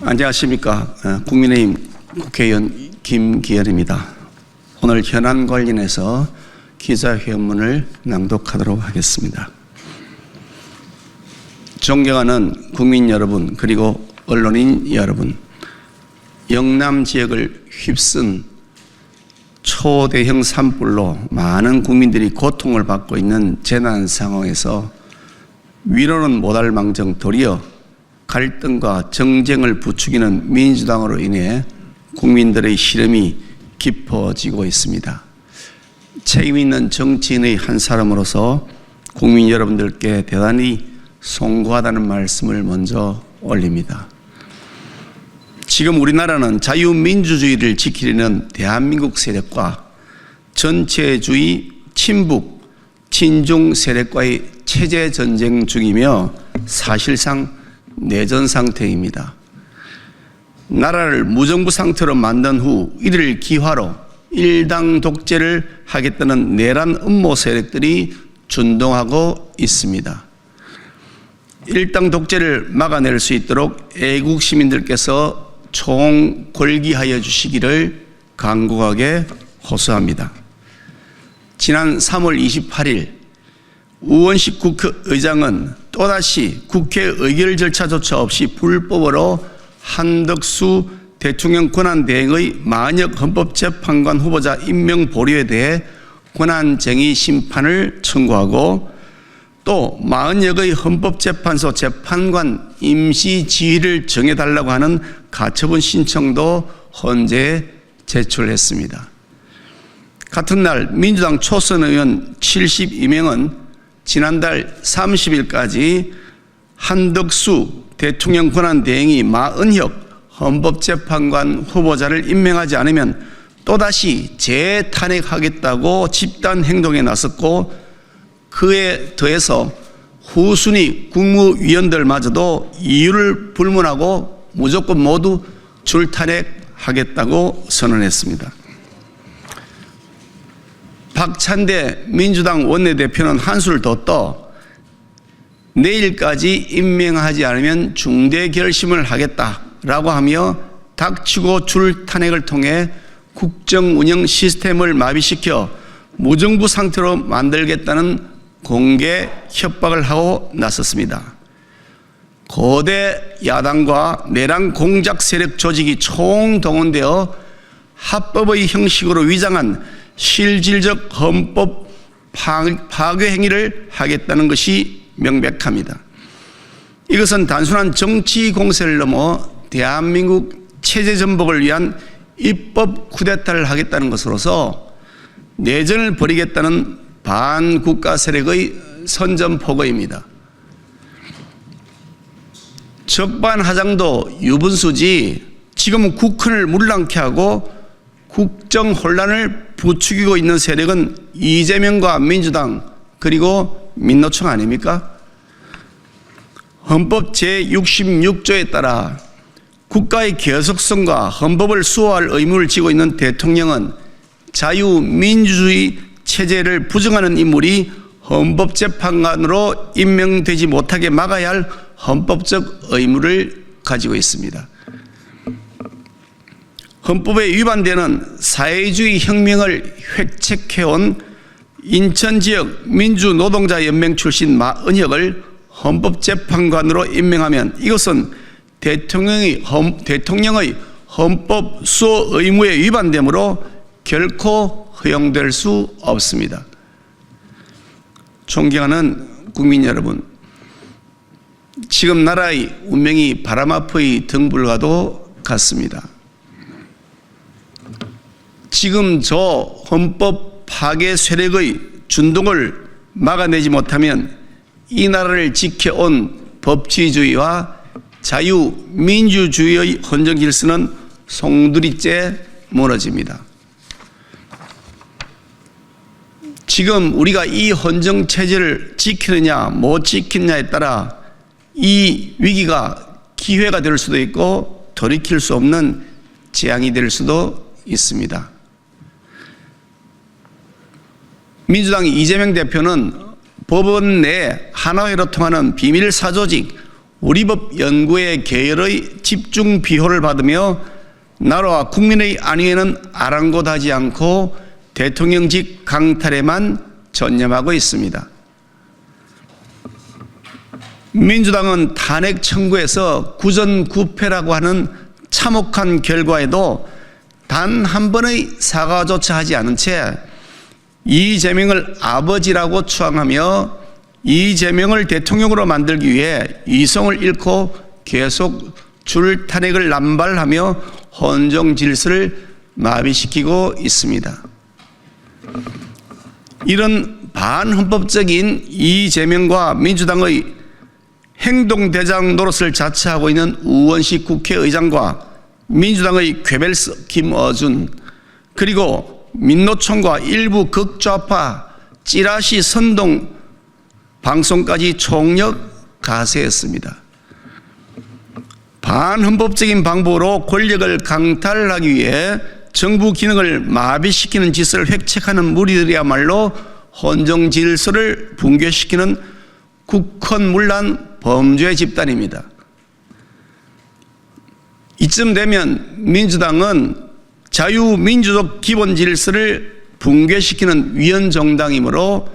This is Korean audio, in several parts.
안녕하십니까. 국민의힘 국회의원 김기현입니다. 오늘 현안 관련해서 기자회견문을 낭독하도록 하겠습니다. 존경하는 국민 여러분, 그리고 언론인 여러분, 영남 지역을 휩쓴 초대형 산불로 많은 국민들이 고통을 받고 있는 재난 상황에서 위로는 못할 망정 도리어 갈등과 정쟁을 부추기는 민주당으로 인해 국민들의 시름이 깊어지고 있습니다. 책임 있는 정치인의 한 사람으로서 국민 여러분들께 대단히 송구하다는 말씀을 먼저 올립니다. 지금 우리나라는 자유민주주의를 지키려는 대한민국 세력과 전체주의 친북, 친중 세력과의 체제 전쟁 중이며 사실상 내전 상태입니다. 나라를 무정부 상태로 만든 후 이를 기화로 일당 독재를 하겠다는 내란 음모 세력들이 준동하고 있습니다. 일당 독재를 막아낼 수 있도록 애국 시민들께서 총궐기하여 주시기를 간곡하게 호소합니다. 지난 3월 28일 우원식 국회의장은 또다시 국회 의결 절차조차 없이 불법으로 한덕수 대통령 권한대행의 만역 헌법재판관 후보자 임명 보류에 대해 권한쟁의 심판을 청구하고 또 40여의 헌법재판소 재판관 임시 지위를 정해달라고 하는 가처분 신청도 헌재에 제출했습니다. 같은 날 민주당 초선 의원 72명은 지난달 30일까지 한덕수 대통령 권한대행이 마은혁 헌법재판관 후보자를 임명하지 않으면 또다시 재탄핵하겠다고 집단 행동에 나섰고 그에 더해서 후순위 국무위원들마저도 이유를 불문하고 무조건 모두 줄탄핵하겠다고 선언했습니다. 박찬대 민주당 원내대표는 한술 더 떠 내일까지 임명하지 않으면 중대 결심을 하겠다라고 하며 닥치고 줄탄핵을 통해 국정운영 시스템을 마비시켜 무정부 상태로 만들겠다는 공개 협박을 하고 나섰습니다. 거대 야당과 내란 공작 세력 조직이 총동원되어 합법의 형식으로 위장한 실질적 헌법 파괴 행위를 하겠다는 것이 명백합니다. 이것은 단순한 정치 공세를 넘어 대한민국 체제 전복을 위한 입법 쿠데타를 하겠다는 것으로서 내전을 벌이겠다는 반국가 세력의 선전포고입니다. 적반하장도 유분수지 지금은 국헌을 물랑케 하고 국정 혼란을 부추기고 있는 세력은 이재명과 민주당 그리고 민노총 아닙니까? 헌법 제66조에 따라 국가의 계속성과 헌법을 수호할 의무를 지고 있는 대통령은 자유민주주의 체제를 부정하는 인물이 헌법재판관으로 임명되지 못하게 막아야 할 헌법적 의무를 가지고 있습니다. 헌법에 위반되는 사회주의 혁명을 획책해온 인천지역 민주노동자연맹 출신 마은혁을 헌법재판관으로 임명하면 이것은 대통령의 헌법 수호 의무에 위반되므로 결코 허용될 수 없습니다. 존경하는 국민 여러분, 지금 나라의 운명이 바람 앞의 등불과도 같습니다. 지금 저 헌법 파괴 세력의 준동을 막아내지 못하면 이 나라를 지켜온 법치주의와 자유민주주의의 헌정 질서는 송두리째 무너집니다. 지금 우리가 이 헌정 체제를 지키느냐 못 지키느냐에 따라 이 위기가 기회가 될 수도 있고 돌이킬 수 없는 재앙이 될 수도 있습니다. 민주당 이재명 대표는 법원 내 하나회로 통하는 비밀 사조직 우리 법 연구의 계열의 집중 비호를 받으며 나라와 국민의 안위에는 아랑곳하지 않고 대통령직 강탈에만 전념하고 있습니다. 민주당은 탄핵 청구에서 구전구패라고 하는 참혹한 결과에도 단 한 번의 사과조차 하지 않은 채 이재명을 아버지라고 추앙하며 이재명을 대통령으로 만들기 위해 이성을 잃고 계속 줄 탄핵을 남발하며 헌정 질서를 마비시키고 있습니다. 이런 반헌법적인 이재명과 민주당의 행동대장 노릇을 자처하고 있는 우원식 국회의장과 민주당의 괴벨스 김어준, 그리고 민노총과 일부 극좌파 찌라시 선동 방송까지 총력 가세했습니다. 반헌법적인 방법으로 권력을 강탈하기 위해 정부 기능을 마비시키는 짓을 획책하는 무리들이야말로 헌정 질서를 붕괴시키는 국헌문란 범죄 집단입니다. 이쯤 되면 민주당은 자유민주적 기본 질서를 붕괴시키는 위헌정당이므로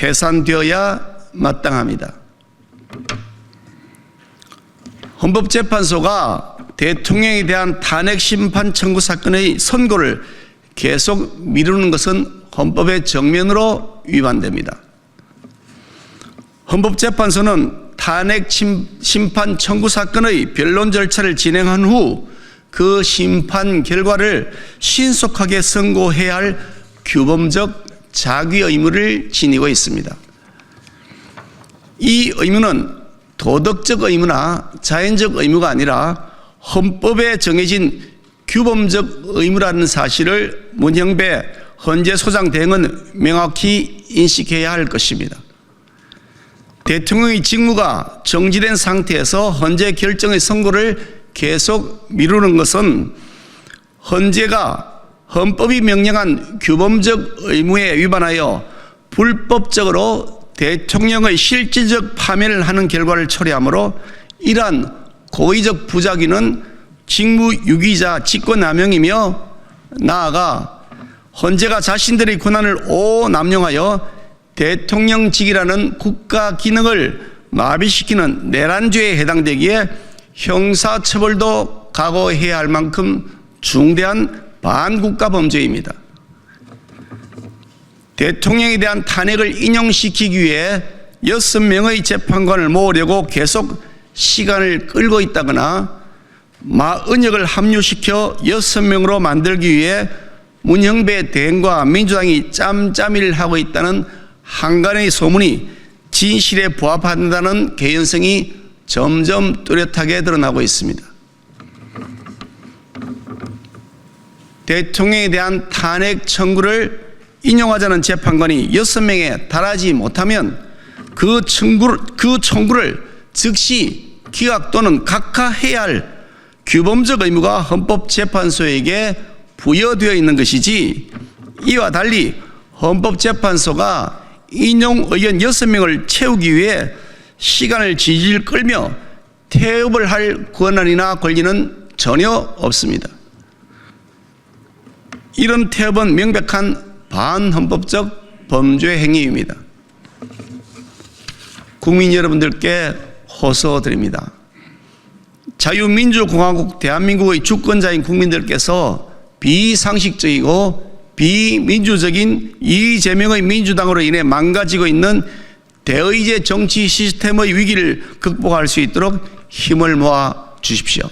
해산되어야 마땅합니다. 헌법재판소가 대통령에 대한 탄핵 심판 청구 사건의 선고를 계속 미루는 것은 헌법의 정면으로 위반됩니다. 헌법재판소는 탄핵 심판 청구 사건의 변론 절차를 진행한 후 그 심판 결과를 신속하게 선고해야 할 규범적 자기 의무를 지니고 있습니다. 이 의무는 도덕적 의무나 자연적 의무가 아니라 헌법에 정해진 규범적 의무라는 사실을 문형배 헌재소장 대행은 명확히 인식해야 할 것입니다. 대통령의 직무가 정지된 상태에서 헌재 결정의 선고를 계속 미루는 것은 헌재가 헌법이 명령한 규범적 의무에 위반하여 불법적으로 대통령의 실질적 파면을 하는 결과를 초래하므로 이러한 고의적 부작위는 직무유기자 직권남용이며 나아가 헌재가 자신들의 권한을 오남용하여 대통령직이라는 국가 기능을 마비시키는 내란죄에 해당되기에 형사처벌도 각오해야 할 만큼 중대한 반국가 범죄입니다. 대통령에 대한 탄핵을 인용시키기 위해 6명의 재판관을 모으려고 계속 시간을 끌고 있다거나 마은혁을 합류시켜 6명으로 만들기 위해 문형배 대행과 민주당이 짬짬이를 하고 있다는 한간의 소문이 진실에 부합한다는 개연성이 점점 뚜렷하게 드러나고 있습니다. 대통령에 대한 탄핵 청구를 인용하자는 재판관이 6명에 달하지 못하면 그 청구를 즉시 기각 또는 각하해야 할 규범적 의무가 헌법재판소에게 부여되어 있는 것이지, 이와 달리 헌법재판소가 인용 의견 6명을 채우기 위해 시간을 질질 끌며 태업을 할 권한이나 권리는 전혀 없습니다. 이런 태업은 명백한 반헌법적 범죄 행위입니다. 국민 여러분들께 호소드립니다. 자유민주공화국 대한민국의 주권자인 국민들께서 비상식적이고 비민주적인 이재명의 민주당으로 인해 망가지고 있는 대의제 정치 시스템의 위기를 극복할 수 있도록 힘을 모아 주십시오.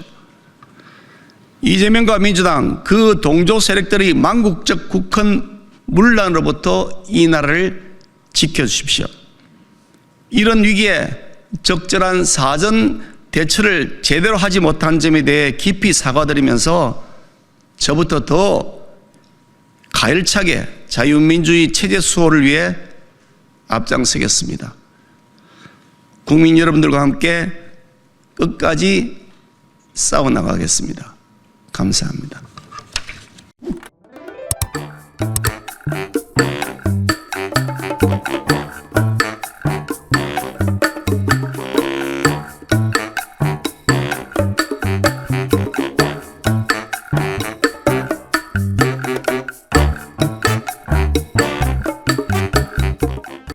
이재명과 민주당 그 동조 세력들의 망국적 국헌 문란으로부터 이 나라를 지켜주십시오. 이런 위기에 적절한 사전 대처를 제대로 하지 못한 점에 대해 깊이 사과드리면서 저부터 더 가열차게 자유민주주의 체제 수호를 위해 앞장서겠습니다. 국민 여러분들과 함께 끝까지 싸워나가겠습니다. 감사합니다.